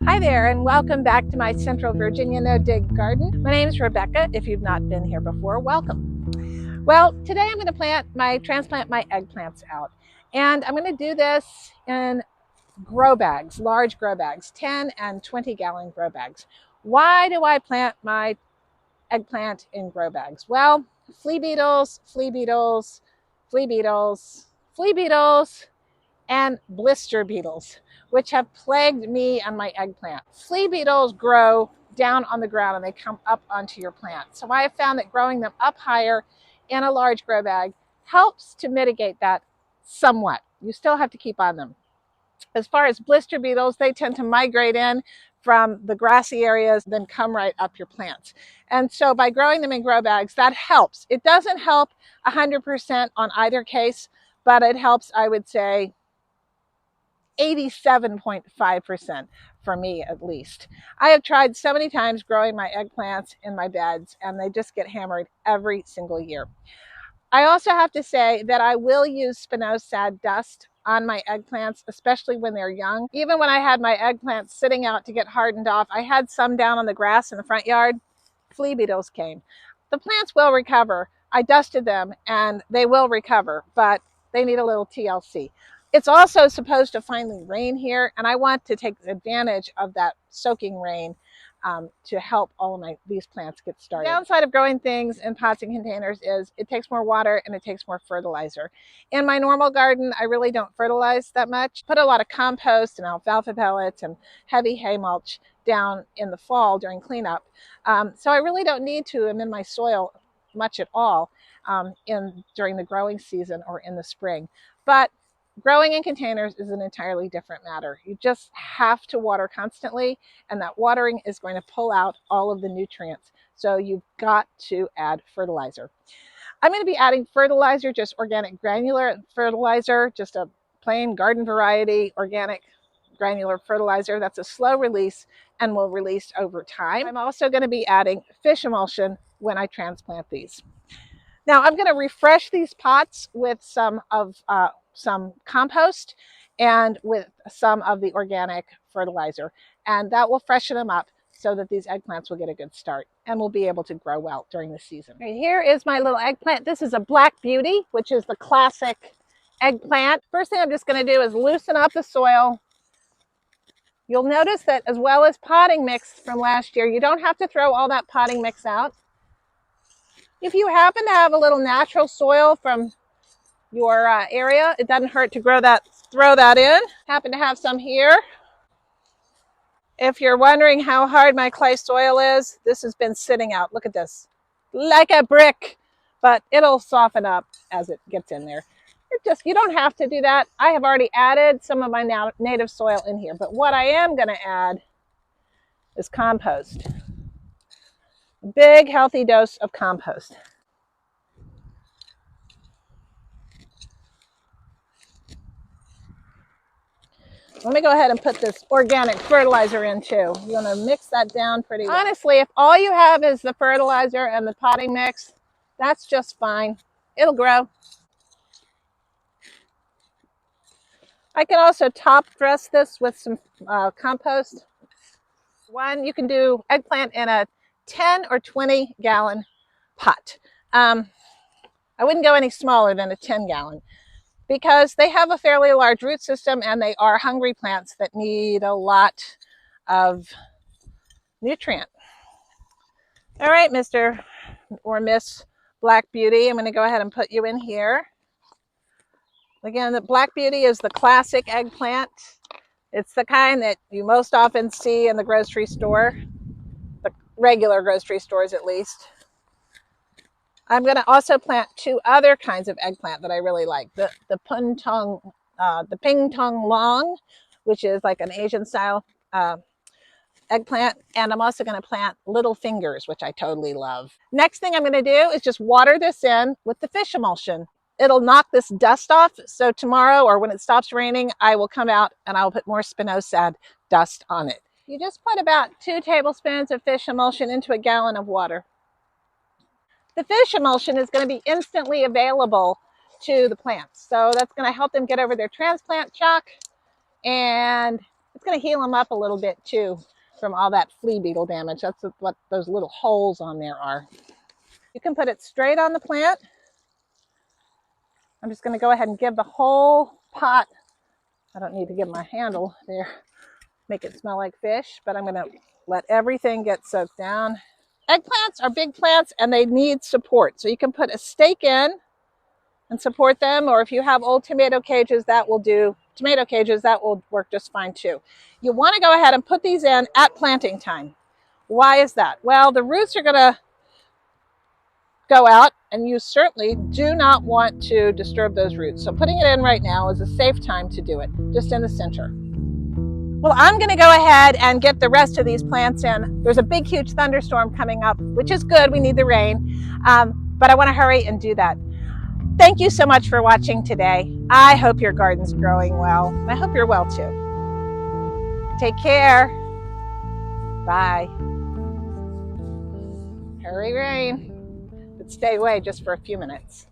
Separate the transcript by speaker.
Speaker 1: Hi there, and welcome back to my Central Virginia no-dig garden. My name is Rebecca. If you've not been here before, welcome. Well, today I'm going to transplant my eggplants out. And I'm going to do this in grow bags, large grow bags, 10 and 20 gallon grow bags. Why do I plant my eggplant in grow bags? Well, flea beetles, flea beetles, flea beetles, flea beetles, and blister beetles, which have plagued me and my eggplant. Flea beetles grow down on the ground and they come up onto your plant. So I have found that growing them up higher in a large grow bag helps to mitigate that somewhat. You still have to keep on them. As far as blister beetles, they tend to migrate in from the grassy areas, then come right up your plants. And so by growing them in grow bags, that helps. It doesn't help 100% on either case, but it helps, I would say, 87.5% for me at least. I have tried so many times growing my eggplants in my beds and they just get hammered every single year. I also have to say that I will use spinosad dust on my eggplants, especially when they're young. Even when I had my eggplants sitting out to get hardened off, I had some down on the grass in the front yard. Flea beetles came. The plants will recover. I dusted them and they will recover, but they need a little TLC. It's also supposed to finally rain here, and I want to take advantage of that soaking rain to help all of these plants get started. The downside of growing things in pots and containers is it takes more water and it takes more fertilizer. In my normal garden, I really don't fertilize that much. Put a lot of compost and alfalfa pellets and heavy hay mulch down in the fall during cleanup. So I really don't need to amend my soil much at all during the growing season or in the spring. But growing in containers is an entirely different matter. You just have to water constantly, and that watering is going to pull out all of the nutrients. So you've got to add fertilizer. I'm going to be adding fertilizer, just organic granular fertilizer, just a plain garden variety organic granular fertilizer. That's a slow release and will release over time. I'm also going to be adding fish emulsion when I transplant these. Now I'm going to refresh these pots with some compost and with some of the organic fertilizer, and that will freshen them up so that these eggplants will get a good start and will be able to grow well during the season. Right, here is my little eggplant. This is a Black Beauty, which is the classic eggplant. First thing I'm just going to do is loosen up the soil. You'll notice that as well as potting mix from last year, you don't have to throw all that potting mix out. If you happen to have a little natural soil from your area, it doesn't hurt to throw that in. Happen to have some here. If you're wondering how hard my clay soil is, this has been sitting out. Look at this, like a brick, but it'll soften up as it gets in there. You don't have to do that. I have already added some of my native soil in here, but what I am going to add is compost. A big healthy dose of compost. Let me go ahead and put this organic fertilizer in too. You're going to mix that down pretty well. Honestly, if all you have is the fertilizer and the potting mix, that's just fine. It'll grow. I can also top dress this with some compost. You can do eggplant in a 10 or 20 gallon pot. I wouldn't go any smaller than a 10 gallon. Because they have a fairly large root system and they are hungry plants that need a lot of nutrient. All right, Mr. or Miss Black Beauty, I'm going to go ahead and put you in here. Again, the Black Beauty is the classic eggplant. It's the kind that you most often see in the grocery store, the regular grocery stores at least. I'm going to also plant two other kinds of eggplant that I really like. The ping tong long, which is like an Asian style eggplant, and I'm also going to plant little fingers, which I totally love. Next thing I'm going to do is just water this in with the fish emulsion. It'll knock this dust off, so tomorrow or when it stops raining, I will come out and I'll put more spinosad dust on it. You just put about 2 tablespoons of fish emulsion into a gallon of water. The fish emulsion is going to be instantly available to the plants. So that's going to help them get over their transplant shock. And It's going to heal them up a little bit too from all that flea beetle damage. That's what those little holes on there are. You can put it straight on the plant. I'm just going to go ahead and give the whole pot, I don't need to give my handle there, make it smell like fish, but I'm going to let everything get soaked down. Eggplants are big plants and they need support. So you can put a stake in and support them, or if you have old tomato cages, that will do. Tomato cages, that will work just fine too. You want to go ahead and put these in at planting time. Why is that? Well, the roots are going to go out, and you certainly do not want to disturb those roots. So putting it in right now is a safe time to do it, just in the center. Well, I'm going to go ahead and get the rest of these plants in. There's a big, huge thunderstorm coming up, which is good. We need the rain, but I want to hurry and do that. Thank you so much for watching today. I hope your garden's growing well. I hope you're well too. Take care. Bye. Hurry, rain, but stay away just for a few minutes.